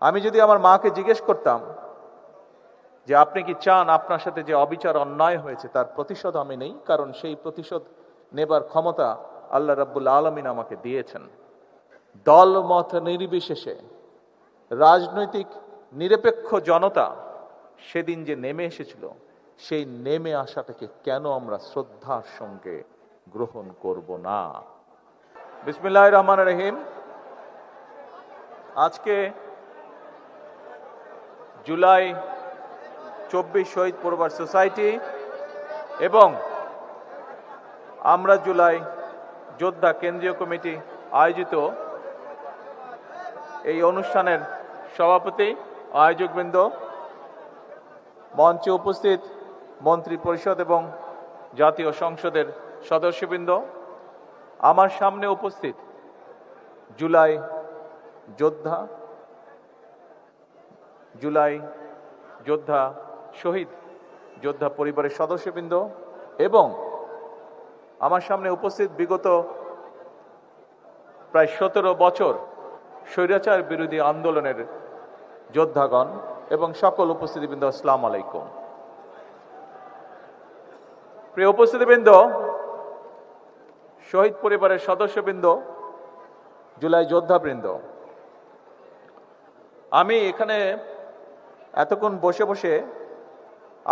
আমি যদি আমার মাকে জিজ্ঞেস করতাম যে আপনি কি চান আপনার সাথে যে অবিচার অন্যায় হয়েছে তার প্রতিশোধ আমি নেই, কারণ সেই প্রতিশোধ নেবার ক্ষমতা আল্লাহ রাব্বুল আলামিন আমাকে দিয়েছেন। দল মত নির্বিশেষে রাজনৈতিক নিরপেক্ষ জনতা সেদিন যে নেমে এসেছিল, সেই নেমে আসাটাকে কেন আমরা শ্রদ্ধার সঙ্গে গ্রহণ করব না? বিসমিল্লাহির রহমানির রহিম। আজকে জুলাই 24 শহীদ পরিবার সোসাইটি এবং আমরা জুলাই যোদ্ধা কেন্দ্রীয় কমিটি আয়োজিত এই অনুষ্ঠানের সভাপতি, আয়োজকবৃন্দ, মঞ্চে উপস্থিত মন্ত্রী পরিষদ এবং জাতীয় সংসদের সদস্যবৃন্দ, আমার সামনে উপস্থিত জুলাই যোদ্ধা শহীদ যোদ্ধা পরিবারের সদস্যবৃন্দ এবং আমার সামনে উপস্থিত বিগত প্রায় 17 বছর স্বৈরাচার বিরোধী আন্দোলনের যোদ্ধাগণ এবং সকল উপস্থিতিবৃন্দ, আসসালামু আলাইকুম। প্রিয় উপস্থিতিবৃন্দ, শহীদ পরিবারের সদস্যবৃন্দ, জুলাই যোদ্ধাবৃন্দ, আমি এখানে এতক্ষণ বসে বসে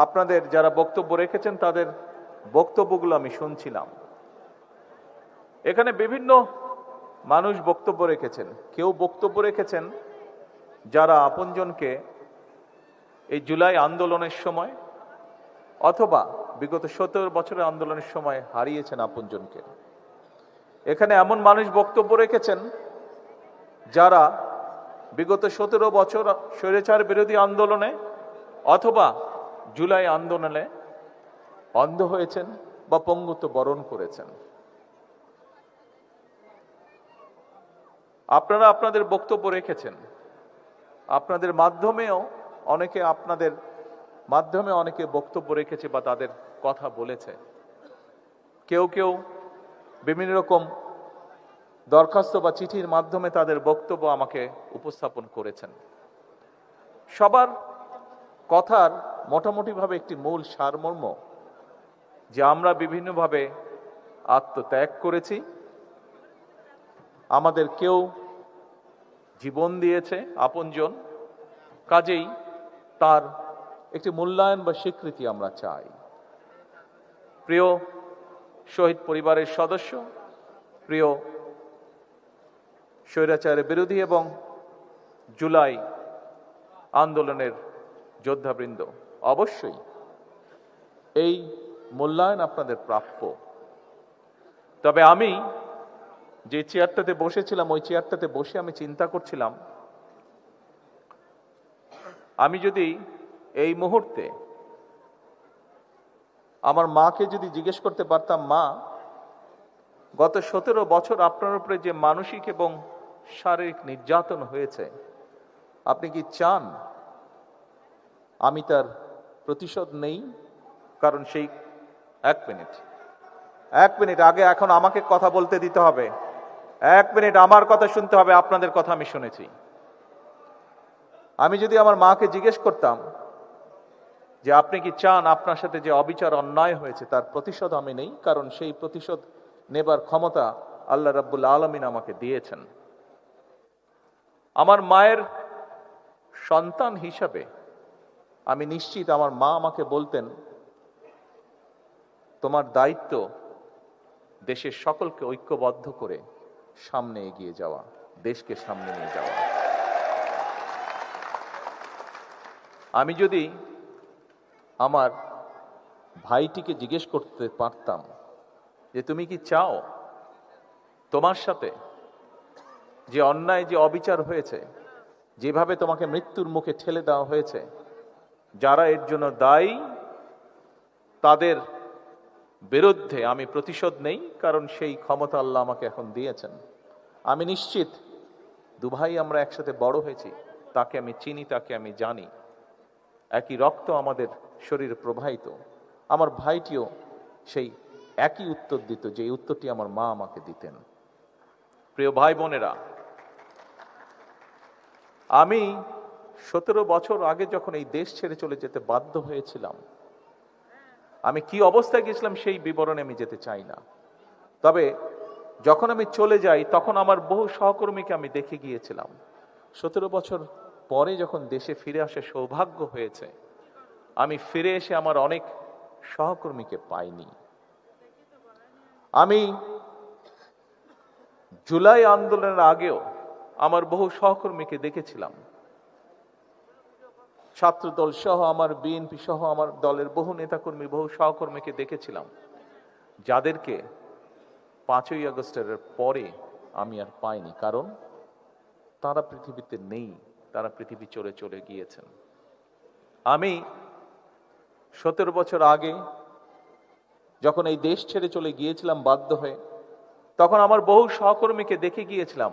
আপনাদের যারা বক্তব্য রেখেছেন তাদের বক্তব্যগুলো আমি শুনছিলাম। এখানে বিভিন্ন মানুষ বক্তব্য রেখেছেন। কেউ বক্তব্য রেখেছেন যারা আপনজনকে এই জুলাই আন্দোলনের সময় অথবা বিগত 17 বছরের আন্দোলনের সময় হারিয়েছেন আপনজনকে। এখানে এমন মানুষ বক্তব্য রেখেছেন যারা বিগত 17 বছর স্বৈরাচার বিরোধী আন্দোলনে অথবা জুলাই আন্দোলনে অন্ধ হয়েছেন বা পঙ্গুত্ব বরণ করেছেন। আপনারা আপনাদের বক্তব্য রেখেছেন। আপনাদের মাধ্যমেও অনেকে বক্তব্য রেখেছে বা তাদের কথা বলেছে। কেউ কেউ বিভিন্ন রকম দরখাস্ত বা চিঠির মাধ্যমে তাদের বক্তব্য আমাকে উপস্থাপন করেছেন। সবার কথার মোটামুটিভাবে একটি মূল সারমর্ম যে আমরা বিভিন্নভাবে আত্মত্যাগ করেছি, আমাদের কেউ জীবন দিয়েছে আপনজন, কাজেই তার একটি মূল্যায়ন বা স্বীকৃতি আমরা চাই। প্রিয় শহীদ পরিবারের সদস্য, প্রিয় স্বৈরাচারের বিরোধী এবং জুলাই আন্দোলনের যোদ্ধাবৃন্দ, অবশ্যই এই মূল্যায়ন আপনাদের প্রাপ্য। তবে আমি যে চেয়ারটাতে বসেছিলাম, ওই চেয়ারটাতে বসে আমি চিন্তা করছিলাম, আমি যদি এই মুহূর্তে আমার মাকে যদি জিজ্ঞেস করতে পারতাম, মা, গত 17 বছর আপনার উপরে যে মানসিক এবং শারীরিক নির্যাতন হয়েছে, আপনি কি চান আমি তার প্রতিশোধ নেই? কারণ সেই এক মিনিট আগে এখন আমাকে কথা বলতে দিতে হবে। 1 মিনিট আমার কথা শুনতে হবে, আপনাদের কথা আমি শুনেছি। আমি যদি আমার মাকে জিজ্ঞেস করতাম যে আপনি কি চান আপনার সাথে যে অবিচার অন্যায় হয়েছে তার প্রতিশোধ আমি নেই, কারণ সেই প্রতিশোধ নেবার ক্ষমতা আল্লাহ রাব্বুল আলামিন আমাকে দিয়েছেন। আমার মায়ের সন্তান হিসাবে আমি নিশ্চিত আমার মা আমাকে বলতেন, তোমার দায়িত্ব দেশের সকলকে ঐক্যবদ্ধ করে সামনে এগিয়ে যাওয়া, দেশকে সামনে নিয়ে যাওয়া। আমি যদি আমার ভাইটিকে জিজ্ঞেস করতে পারতাম যে তুমি কি চাও তোমার সাথে যে অন্যায়, যে অবিচার হয়েছে, যেভাবে তোমাকে মৃত্যুর মুখে ঠেলে দেওয়া হয়েছে, যারা এর জন্য দায়ী তাদের বিরুদ্ধে আমি প্রতিশোধ নেই, কারণ সেই ক্ষমতা আল্লাহ আমাকে এখন দিয়েছেন। আমি নিশ্চিত দুভাই আমরা একসাথে বড় হয়েছি, তাকে আমি চিনি, তাকে আমি জানি, একই রক্ত আমাদের শরীরে প্রবাহিত। আমার ভাইটিও সেই একই উত্তর দিত, যে উত্তরটি আমার মা আমাকে দিতেন। প্রিয় ভাই বোনেরা, আমি 17 বছর আগে যখন এই দেশ ছেড়ে চলে যেতে বাধ্য হয়েছিলাম, আমি কি অবস্থায় গেছিলাম সেই বিবরণে আমি যেতে চাই না। তবে যখন আমি চলে যাই তখন আমার বহু সহকর্মীকে আমি দেখে গিয়েছিলাম। 17 বছর পরে যখন দেশে ফিরে আসার সৌভাগ্য হয়েছে, আমি ফিরে এসে আমার অনেক সহকর্মীকে পাইনি। আমি জুলাই আন্দোলনের আগেও আমার বহু সহকর্মীকে দেখেছিলাম। ছাত্রদল সহ, আমার বিএনপি সহ আমার দলের বহু নেতাকর্মী, বহু সহকর্মীকে দেখেছিলাম, যাদেরকে 5ই আগস্টের পরে আমি আর পাইনি। কারণ তারা পৃথিবীতে নেই, তারা পৃথিবী চলে চলে গিয়েছেন। আমি 17 বছর আগে যখন এই দেশ ছেড়ে চলে গিয়েছিলাম বাধ্য হয়ে, তখন আমার বহু সহকর্মীকে দেখে গিয়েছিলাম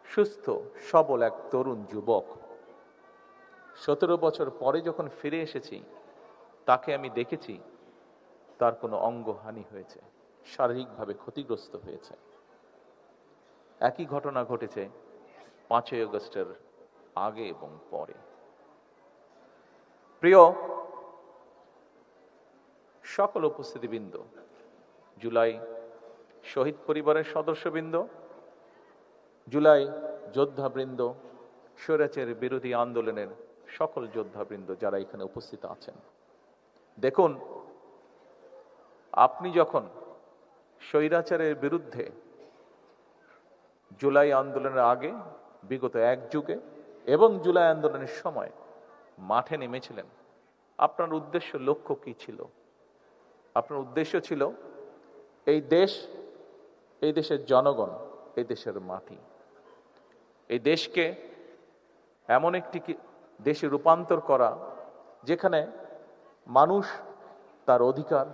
সুস্থ সবল এক তরুণ যুবক। 17 বছর পরে যখন ফিরে এসেছি, তাকে আমি দেখেছি তার কোনো অঙ্গহানি হয়েছে, শারীরিকভাবে ক্ষতিগ্রস্ত হয়েছে। একই ঘটনা ঘটেছে 5ই আগস্টের আগে এবং পরে। প্রিয় সকল উপস্থিতিবৃন্দ, জুলাই শহীদ পরিবারের সদস্যবৃন্দ, জুলাই যোদ্ধাবৃন্দ, স্বৈরাচার বিরোধী আন্দোলনের সকল যোদ্ধাবৃন্দ যারা এখানে উপস্থিত আছেন, দেখুন, আপনি যখন স্বৈরাচারের বিরুদ্ধে জুলাই আন্দোলনের আগে, বিগত এক যুগে এবং জুলাই আন্দোলনের সময় মাঠে নেমেছিলেন, আপনার উদ্দেশ্য, লক্ষ্য কি ছিল? আপনার উদ্দেশ্য ছিল এই দেশ, এই দেশের জনগণ, এই দেশের মাটি, এই দেশকে এমন একটি দেশে রূপান্তর করা যেখানে মানুষ তার অধিকার,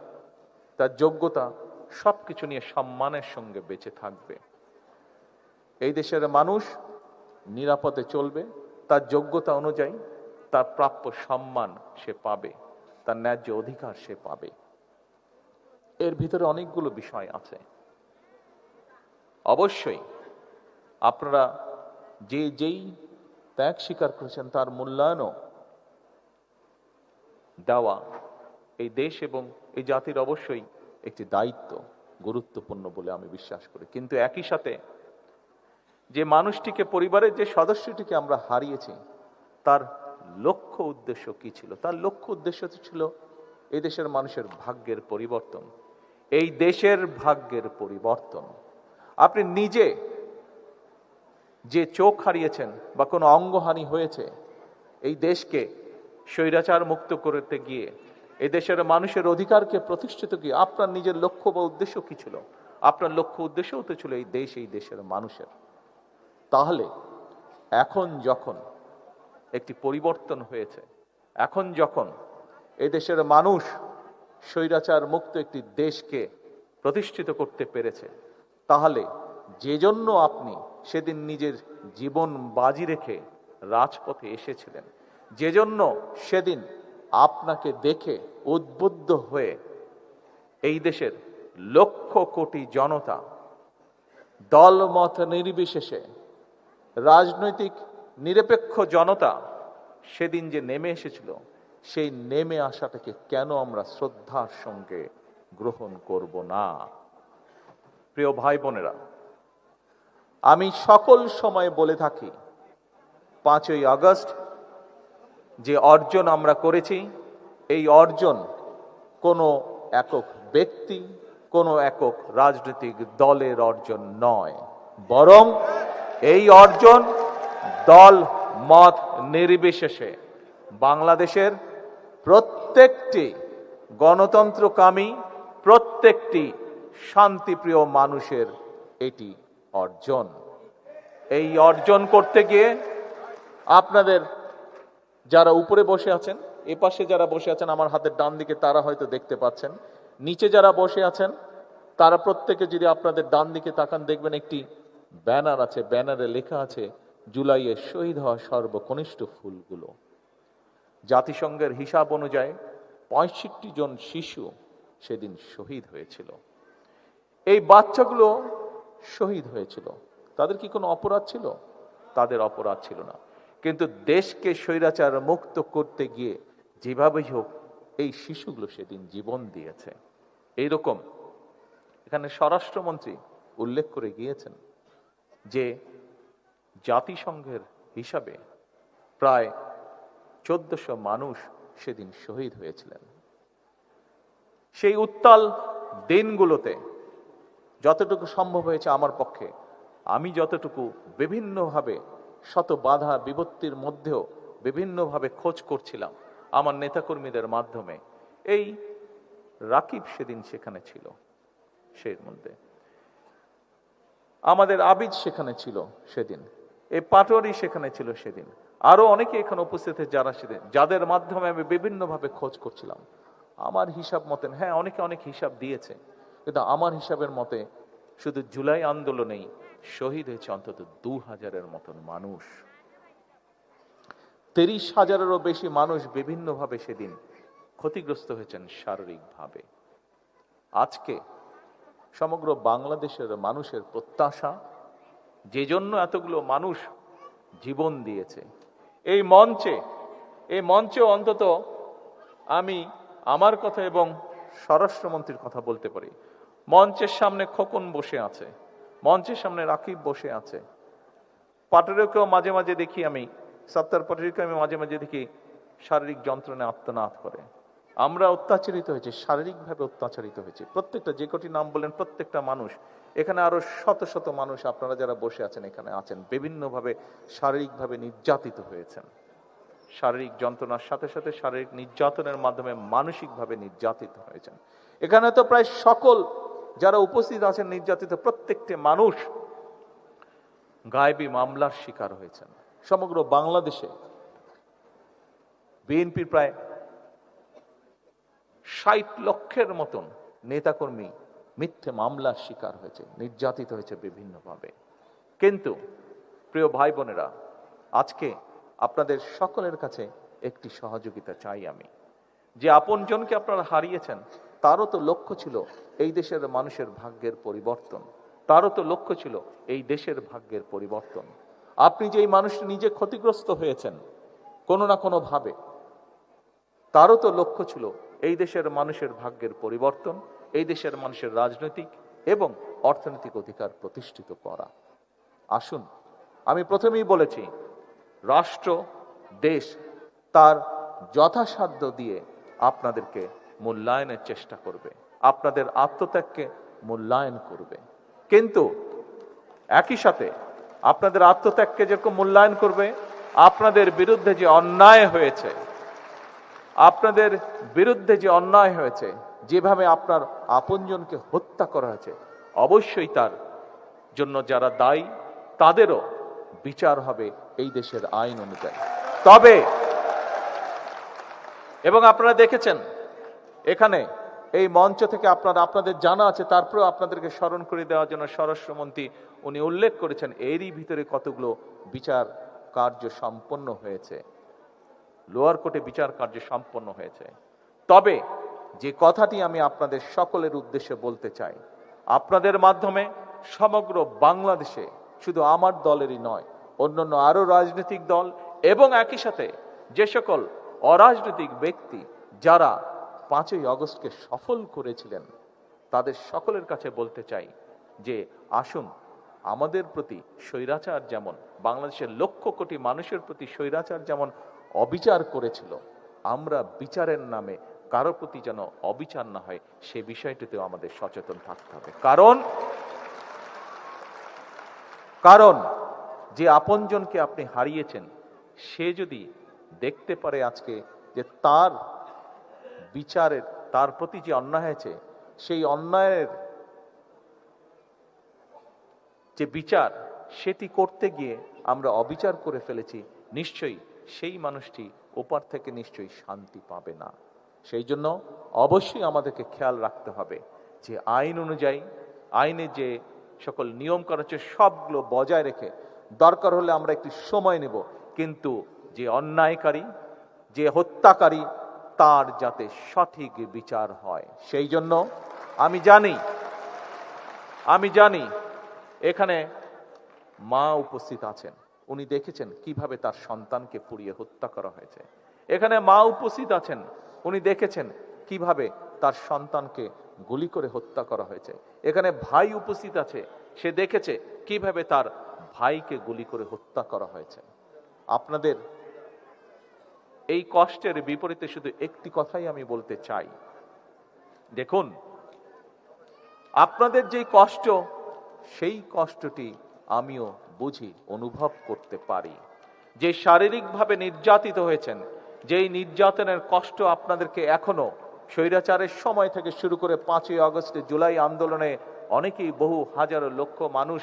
তার যোগ্যতা সবকিছু নিয়ে সম্মানের সঙ্গে বেঁচে থাকবে। এই দেশের মানুষ নিরাপদে চলবে, তার যোগ্যতা অনুযায়ী তার প্রাপ্য সম্মান সে পাবে, তার ন্যায্য অধিকার সে পাবে। এর ভিতরে অনেকগুলো বিষয় আছে। অবশ্যই আপনারা যেই ত্যাগ স্বীকার করেছেন তার মূল্যায়নও দেওয়া এই দেশ এবং এই জাতির অবশ্যই একটি দায়িত্ব, গুরুত্বপূর্ণ বলে আমি বিশ্বাস করি। কিন্তু একই সাথে যে মানুষটিকে, পরিবারের যে সদস্যটিকে আমরা হারিয়েছি, তার লক্ষ্য উদ্দেশ্য কি ছিল? তার লক্ষ্য উদ্দেশ্য ছিল এই দেশের মানুষের ভাগ্যের পরিবর্তন, এই দেশের ভাগ্যের পরিবর্তন। আপনি নিজে যে চোখ হারিয়েছেন বা কোনো অঙ্গহানি হয়েছে, এই দেশকে স্বৈরাচার মুক্ত করতে গিয়ে, এই দেশের মানুষের অধিকারকে প্রতিষ্ঠিত গিয়ে আপনার নিজের লক্ষ্য বা উদ্দেশ্য কি ছিল? আপনার লক্ষ্য উদ্দেশ্যও তো ছিল এই দেশ, এই দেশের মানুষের। তাহলে এখন যখন একটি পরিবর্তন হয়েছে, এখন যখন এই দেশের মানুষ স্বৈরাচার মুক্ত একটি দেশকে প্রতিষ্ঠিত করতে পেরেছে, তাহলে যে জন্য আপনি সেদিন নিজের জীবন বাজি রেখে রাজপথে এসেছিলেন, যে জন্য সেদিন আপনাকে দেখে উদ্বুদ্ধ হয়ে এই দেশের লক্ষ কোটি জনতা দলমত নির্বিশেষে, রাজনৈতিক নিরপেক্ষ জনতা সেদিন যে নেমে এসেছিল, সেই নেমে আসাটাকে কেন আমরা শ্রদ্ধার সঙ্গে গ্রহণ করব না? প্রিয় ভাই বোনেরা, আমি সকল সময় বলে থাকি, 5ই আগস্ট যে অর্জন আমরা করেছি, এই অর্জন কোনো একক ব্যক্তি, কোনো একক রাজনৈতিক দলের অর্জন নয়, বরং এই অর্জন দল মত নির্বিশেষে বাংলাদেশের প্রত্যেকটি গণতন্ত্রকামী, প্রত্যেকটি শান্তিপ্রিয় মানুষের এটি অর্জন। এই অর্জন করতে গিয়ে আপনাদের যারা উপরে বসে আছেন, এ পাশে যারা বসে আছেন আমার হাতের ডান দিকে, তারা হয়তো দেখতে পাচ্ছেন, নিচে যারা বসে আছেন তারা প্রত্যেকে যদি আপনাদের ডান দিকে তাকান, দেখবেন একটি ব্যানার আছে, ব্যানারে লেখা আছে জুলাইয়ে শহীদ হওয়া সর্বকনিষ্ঠ ফুলগুলো। জাতিসংঘের হিসাব অনুযায়ী 65 জন শিশু সেদিন শহীদ হয়েছিল। এই বাচ্চাগুলো শহীদ হয়েছিল, তাদের কি কোনো অপরাধ ছিল? তাদের অপরাধ ছিল না। কিন্তু দেশকে স্বৈরাচার মুক্ত করতে গিয়ে যেভাবেই হোক এই শিশুগুলো সেদিন জীবন দিয়েছে। এইরকম এখানে স্বরাষ্ট্রমন্ত্রী উল্লেখ করে গিয়েছেন যে জাতিসংঘের হিসাবে প্রায় 1400 মানুষ সেদিন শহীদ হয়েছিলেন। সেই উত্তাল দিনগুলোতে যতটুকু সম্ভব হয়েছে আমার পক্ষে, আমি যতটুকু বিভিন্নভাবে শত বাধা বিপত্তির মধ্যেও বিভিন্নভাবে খোঁজ করছিলাম আমার নেতাকর্মীদের মাধ্যমে, এই রাকিব সেদিন সেখানে ছিল, সেই মধ্যে আমাদের আবিদ সেখানে ছিল সেদিন, এই পাটোয়ারি সেখানে ছিল সেদিন, আরো অনেকে এখানে উপস্থিত যারা সেদিন, যাদের মাধ্যমে আমি বিভিন্নভাবে খোঁজ করছিলাম। আমার হিসাব মতেন, হ্যাঁ অনেকে অনেক হিসাব দিয়েছে, কিন্তু আমার হিসাবের মতে শুধু জুলাই আন্দোলনেই শহীদ হয়েছে অন্তত 2000-এর মতন মানুষ। 30,000-এরও বেশি মানুষ বিভিন্নভাবে সেদিন ক্ষতিগ্রস্ত হয়েছেন শারীরিকভাবে। আজকে সমগ্র বাংলাদেশের মানুষের প্রত্যাশা, যে জন্য এতগুলো মানুষ জীবন দিয়েছে, এই মঞ্চে অন্তত আমি আমার কথা এবং স্বরাষ্ট্রমন্ত্রীর কথা বলতে পারি। মঞ্চের সামনে খোকন বসে আছে, মঞ্চের সামনে রাকিব বসে আছে, পাটোয়ারিকেও মাঝে মাঝে দেখি আমি, সত্তার পাটোয়ারিকে আমি মাঝে মাঝে দেখি শারীরিক যন্ত্রণায় আত্মনাদ করে। আমরা অত্যাচারিত হয়েছে, শারীরিকভাবে অত্যাচারিত হয়েছে। প্রত্যেকটা, যে কটি নাম বলেন, প্রত্যেকটা মানুষ, এখানে আরো শত শত মানুষ আপনারা যারা বসে আছেন এখানে আছেন, বিভিন্নভাবে শারীরিকভাবে নির্যাতিত হয়েছেন। শারীরিক যন্ত্রণার সাথে সাথে শারীরিক নির্যাতনের মাধ্যমে মানসিকভাবে নির্যাতিত হয়েছেন। এখানে তো প্রায় সকল যারা উপস্থিত আছেন নির্যাতিত প্রত্যেকটি মানুষ গায়েবী মামলার শিকার হয়েছেন। সমগ্র বাংলাদেশে বিএনপির প্রায় 60 লক্ষের মতন নেতাকর্মী মিথ্যে মামলার শিকার হয়েছে, নির্যাতিত হয়েছে বিভিন্নভাবে। কিন্তু প্রিয় ভাই বোনেরা, আজকে আপনাদের সকলের কাছে একটি সহযোগিতা চাই আমি, যে আপনজনকে আপনারা হারিয়েছেন, তারও তো লক্ষ্য ছিল এই দেশের মানুষের ভাগ্যের পরিবর্তন, তারও তো লক্ষ্য ছিল এই দেশের ভাগ্যের পরিবর্তন। আপনি যে এই মানুষটি নিজে ক্ষতিগ্রস্ত হয়েছেন কোনো না কোনো ভাবে, তারও তো লক্ষ্য ছিল এই দেশের মানুষের ভাগ্যের পরিবর্তন, এই দেশের মানুষের রাজনৈতিক এবং অর্থনৈতিক অধিকার প্রতিষ্ঠিত করা। আসুন, আমি প্রথমেই বলেছি, রাষ্ট্র দেশ তার যথাসাধ্য দিয়ে আপনাদেরকে মূল্যায়নের চেষ্টা করবে, আপনাদের আত্মত্যাগকে মূল্যায়ন করবে, কিন্তু একই সাথে আপনাদের আত্মত্যাগকে যেরকম মূল্যায়ন করবে, আপনাদের বিরুদ্ধে যে অন্যায় হয়েছে, আপনাদের বিরুদ্ধে যে অন্যায় হয়েছে, যেভাবে আপনার আপনজনকে হত্যা করা হয়েছে, অবশ্যই তার জন্য যারা দায়ী তাদেরও বিচার হবে এই দেশের আইন অনুযায়ী। তবে, এবং আপনারা দেখেছেন এখানে এই মঞ্চ থেকে আপনাদের জানা আছে, তারপরেও আপনাদেরকে স্মরণ করে দেওয়ার জন্য স্বরাষ্ট্রমন্ত্রী উনি উল্লেখ করেছেন এরই ভিতরে কতগুলো বিচার কার্য সম্পন্ন হয়েছে, লোয়ার কোর্টে বিচার কার্য সম্পন্ন হয়েছে। তবে যে কথাটি আমি আপনাদের সকলের উদ্দেশ্যে বলতে চাই, আপনাদের মাধ্যমে সমগ্র বাংলাদেশে শুধু আমার দলেরই নয়, অন্যান্য আরো রাজনৈতিক দল এবং একই সাথে যে সকল অরাজনৈতিক ব্যক্তি যারা 5ই আগস্টকে সফল করেছিলেন, তাদের সকলের কাছে বলতে চাই যে আসুন, আমাদের প্রতি স্বৈরাচার যেমন, বাংলাদেশের লক্ষ কোটি মানুষের প্রতি স্বৈরাচার যেমন অবিচার করেছিল, আমরা বিচারের নামে কারো প্রতি যেন অবিচার না হয় সে বিষয়টিতেও আমাদের সচেতন থাকতে হবে। কারণ যে আপনজনকে আপনি হারিয়েছেন, সে যদি দেখতে পারে আজকে যে তার বিচারের, তার প্রতি যে অন্যায় হয়েছে, সেই অন্যায়ের যে বিচার সেটি করতে গিয়ে আমরা অবিচার করে ফেলেছি, নিশ্চয়ই সেই মানুষটি ওপার থেকে নিশ্চয়ই শান্তি পাবে না। সেই জন্য অবশ্যই আমাদেরকে খেয়াল রাখতে হবে যে আইন অনুযায়ী, আইনে যে সকল নিয়ম করা হচ্ছে সবগুলো বজায় রেখে, দরকার হলে আমরা একটু সময় নেব, কিন্তু যে অন্যায়কারী, যে হত্যাকারী, তার যাতে সঠিক বিচার হয়। সেই জন্য আমি জানি এখানে মা উপস্থিত আছেন, উনি দেখেছেন কিভাবে তার সন্তানকে পুড়িয়ে হত্যা করা হয়েছে। এখানে মা উপস্থিত আছেন, উনি দেখেছেন কিভাবে তার সন্তানকে গুলি করে হত্যা করা হয়েছে। এখানে ভাই উপস্থিত আছে, সে দেখেছে কিভাবে তার ভাইকে গুলি করে হত্যা করা হয়েছে। আপনাদের এই কষ্টের বিপরীতে শুধু একটি কথাই আমি বলতে চাই, দেখুন আপনাদের যে কষ্ট, সেই কষ্টটি আমিও বুঝি, অনুভব করতে পারি। যে শারীরিকভাবে নির্যাতিত হয়েছেন, যেই নির্যাতনের কষ্ট আপনাদেরকে এখনো স্বৈরাচারের সময় থেকে শুরু করে 5ই আগস্টে জুলাই আন্দোলনে অনেকেই বহু হাজারো লক্ষ মানুষ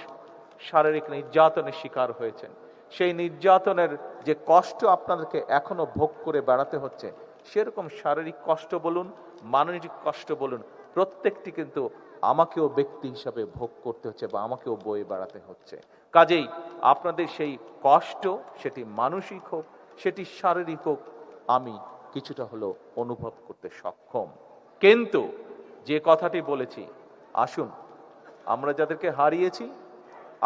শারীরিক নির্যাতনের শিকার হয়েছেন। সেই নির্যাতনের যে কষ্ট আপনাদেরকে এখনো ভোগ করে বেড়াতে হচ্ছে, সেরকম শারীরিক কষ্ট বলুন, মানসিক কষ্ট বলুন, প্রত্যেকটি কিন্তু আমাকেও ব্যক্তি হিসাবে ভোগ করতে হচ্ছে বা আমাকেও বয়ে বেড়াতে হচ্ছে। কাজেই আপনাদের সেই কষ্ট, সেটি মানসিক হোক, সেটি শারীরিক হোক, আমি কিছুটা হলেও অনুভব করতে সক্ষম। কিন্তু যে কথাটি বলেছি, আসুন আমরা যাদেরকে হারিয়েছি,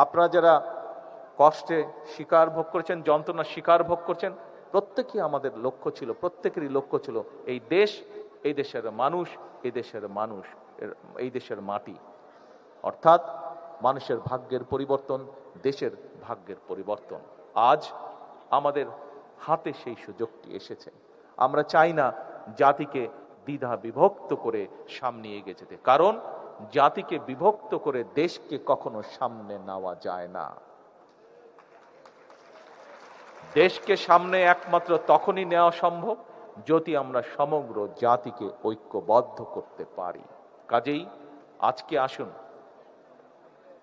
আপনারা যারা কষ্টে শিকার ভোগ করেছেন, যন্ত্রণা শিকার ভোগ করছেন, প্রত্যেকেই আমাদের লক্ষ্য ছিল, প্রত্যেকেরই লক্ষ্য ছিল এই দেশ, এই দেশের মানুষ, এই দেশের মানুষ, এই দেশের মাটি, অর্থাৎ মানুষের ভাগ্যের পরিবর্তন, দেশের ভাগ্যের পরিবর্তন। আজ আমাদের হাতে সেই সুযোগটি এসেছে। আমরা চাই না জাতিকে দ্বিধা বিভক্ত করে সামনে এগিয়ে যেতে, কারণ জাতিকে বিভক্ত করে দেশকে কখনো সামনে নেওয়া যায় না। দেশকে সামনে একমাত্র তখনই নেওয়া সম্ভব যদি আমরা সমগ্র জাতিকে ঐক্যবদ্ধ করতে পারি। কাজেই আজকে আসুন,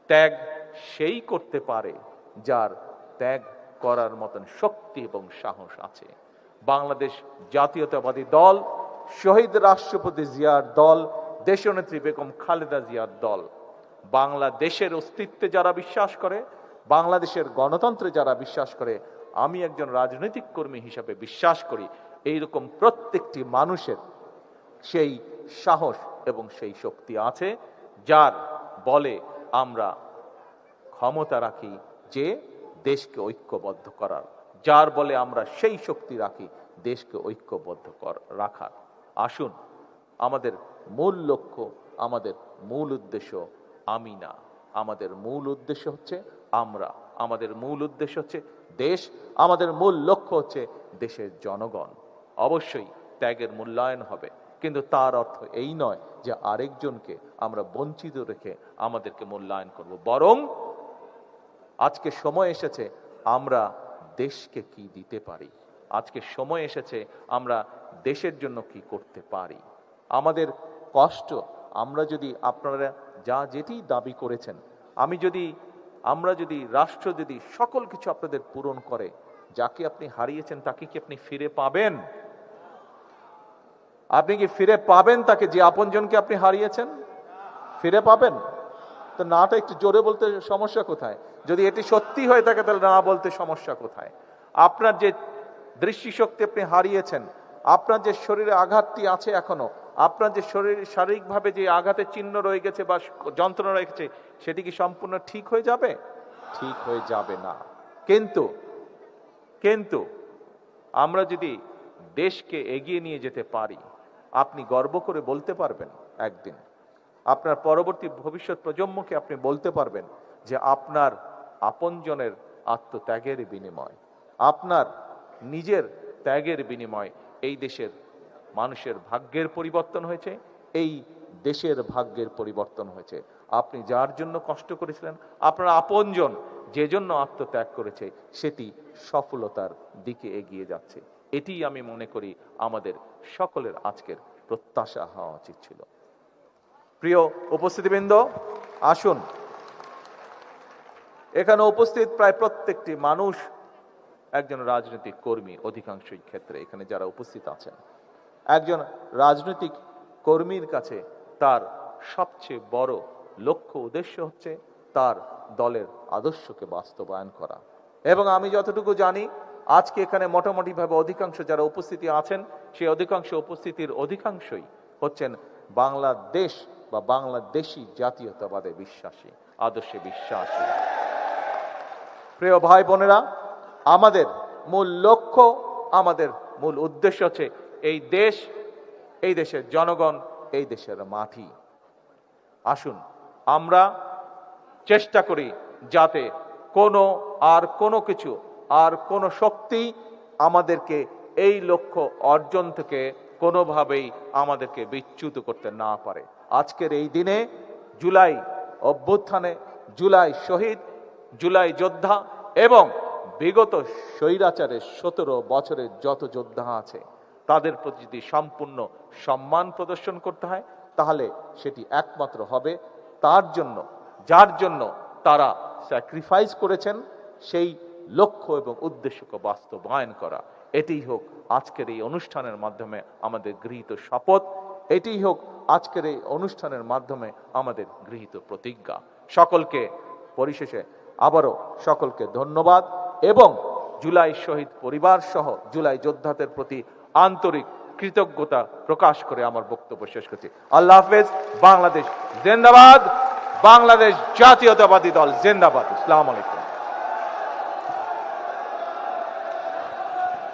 ত্যাগ সেই করতে পারে যার ত্যাগ করার মতন শক্তি এবং সাহস আছে। বাংলাদেশ জাতীয়তাবাদী দল, শহীদ রাষ্ট্রপতি জিয়ার দল, দেশনেত্রী বেগম খালেদা জিয়ার দল, বাংলাদেশের অস্তিত্বে যারা বিশ্বাস করে, বাংলাদেশের গণতন্ত্রে যারা বিশ্বাস করে, আমি একজন রাজনৈতিক কর্মী হিসাবে বিশ্বাস করি, এইরকম প্রত্যেকটি মানুষের সেই সাহস এবং সেই শক্তি আছে, যার বলে আমরা ক্ষমতা রাখি যে দেশকে ঐক্যবদ্ধ করার, যার বলে আমরা সেই শক্তি রাখি দেশকে ঐক্যবদ্ধ রাখার। আসুন, আমাদের মূল লক্ষ্য, আমাদের মূল উদ্দেশ্য আমি না, আমাদের মূল উদ্দেশ্য হচ্ছে আমরা, আমাদের মূল উদ্দেশ্য হচ্ছে দেশ, আমাদের মূল লক্ষ্য হচ্ছে দেশের জনগণ। অবশ্যই ত্যাগের মূল্যায়ন হবে, কিন্তু তার অর্থ এই নয় যে আরেকজনকে আমরা বঞ্চিত রেখে আমাদেরকে মূল্যায়ন করব। বরং আজকে সময় এসেছে আমরা দেশকে কি দিতে পারি, আজকে সময় এসেছে আমরা দেশের জন্য কি করতে পারি। আমাদের কষ্ট, আমরা যদি, আপনারা যা যেটি দাবি করেছেন, আমরা যদি রাষ্ট্র যদি সকল কিছু আপনাদের পূরণ করে, যাকে আপনি হারিয়েছেন তাকে কি আপনি ফিরে পাবেন? আপনি কি ফিরে পাবেন তাকে, যে আপনজনকে আপনি হারিয়েছেন? ফিরে পাবেন? তো নাটা একটু জোরে বলতে সমস্যা কোথায়? যদি এটি সত্যি হয়ে থাকে তাহলে না বলতে সমস্যা কোথায়? আপনার যে দৃষ্টিশক্তি আপনি হারিয়েছেন, আপনার যে শরীরে আঘাতটি আছে এখনো, আপনার যে শরীর শারীরিকভাবে যে আঘাতের চিহ্ন রয়ে গেছে বা যন্ত্রণা রয়ে গেছে, সেটি কি সম্পূর্ণ ঠিক হয়ে যাবে? ঠিক হয়ে যাবে না। কিন্তু আমরা যদি দেশকে এগিয়ে নিয়ে যেতে পারি, আপনি গর্ব করে বলতে পারবেন একদিন, আপনার পরবর্তী ভবিষ্যৎ প্রজন্মকে আপনি বলতে পারবেন যে আপনার আপনজনের আত্মত্যাগের বিনিময়, আপনার নিজের ত্যাগের বিনিময় এই দেশের মানুষের ভাগ্যের পরিবর্তন হয়েছে, এই দেশের ভাগ্যের পরিবর্তন হয়েছে। আপনি যার জন্য কষ্ট করেছিলেন, আপনার আপনজন যে জন্য আত্মত্যাগ করেছে, সেটি সফলতার দিকে এগিয়ে যাচ্ছে। এটি আমি মনে করি আমাদের সকলের আজকের প্রত্যাশা হওয়া উচিত ছিল। প্রিয় উপস্থিতিবৃন্দ, আসুন, এখানে উপস্থিত প্রায় প্রত্যেকটি মানুষ একজন রাজনৈতিক কর্মী। অধিকাংশই ক্ষেত্রে এখানে যারা উপস্থিত আছেন, একজন রাজনৈতিক কর্মীর কাছে তার সবচেয়ে বড় লক্ষ্য উদ্দেশ্য হচ্ছে তার দলের আদর্শকে বাস্তবায়ন করা। এবং আমি যতটুকু জানি, আজকে এখানে মোটামুটি ভাবে অধিকাংশ যারা উপস্থিতি আছেন, সেই অধিকাংশ উপস্থিতির অধিকাংশই হচ্ছেন বাংলাদেশ বা বাংলাদেশী জাতীয়তাবাদে বিশ্বাসী, আদর্শে বিশ্বাসী। প্রিয় ভাই বোনেরা, আমাদের মূল লক্ষ্য, আমাদের মূল উদ্দেশ্য হচ্ছে এই দেশ, এই দেশের জনগণ, এই দেশের মাটি। আসুন আমরা চেষ্টা করি যাতে কোনো কিছু আর কোনো শক্তি আমাদেরকে এই লক্ষ্য অর্জন থেকে কোনোভাবেই আমাদেরকে বিচ্যুত করতে না পারে। আজকের এই দিনে জুলাই অভ্যুত্থানে, জুলাই শহীদ, জুলাই যোদ্ধা এবং বিগত স্বৈরাচারের 17 বছরের যত যোদ্ধা আছে তাদের প্রতি যদি সম্পূর্ণ সম্মান প্রদর্শন করতে হয়, তাহলে সেটি একমাত্র হবে যার জন্য তারা স্যাক্রিফাইস করেছেন, সেই লক্ষ্য এবং উদ্দেশ্যকে বাস্তবায়ন করা। এটিই হোক আজকের এই অনুষ্ঠানের মাধ্যমে আমাদের গৃহীত শপথ, এটিই হোক আজকের এই অনুষ্ঠানের মাধ্যমে আমাদের গৃহীত প্রতিজ্ঞা। সকলকে পরিশেষে আবারও সকলকে ধন্যবাদ এবং জুলাই শহীদ পরিবার সহ জুলাই যোদ্ধাদের প্রতি আন্তরিক কৃতজ্ঞতা প্রকাশ করে আমার বক্তব্য শেষ করছি। আল্লাহ হাফেজ। বাংলাদেশ জিন্দাবাদ। বাংলাদেশ জাতীয়তাবাদী দল জিন্দাবাদ। আসসালামু আলাইকুম।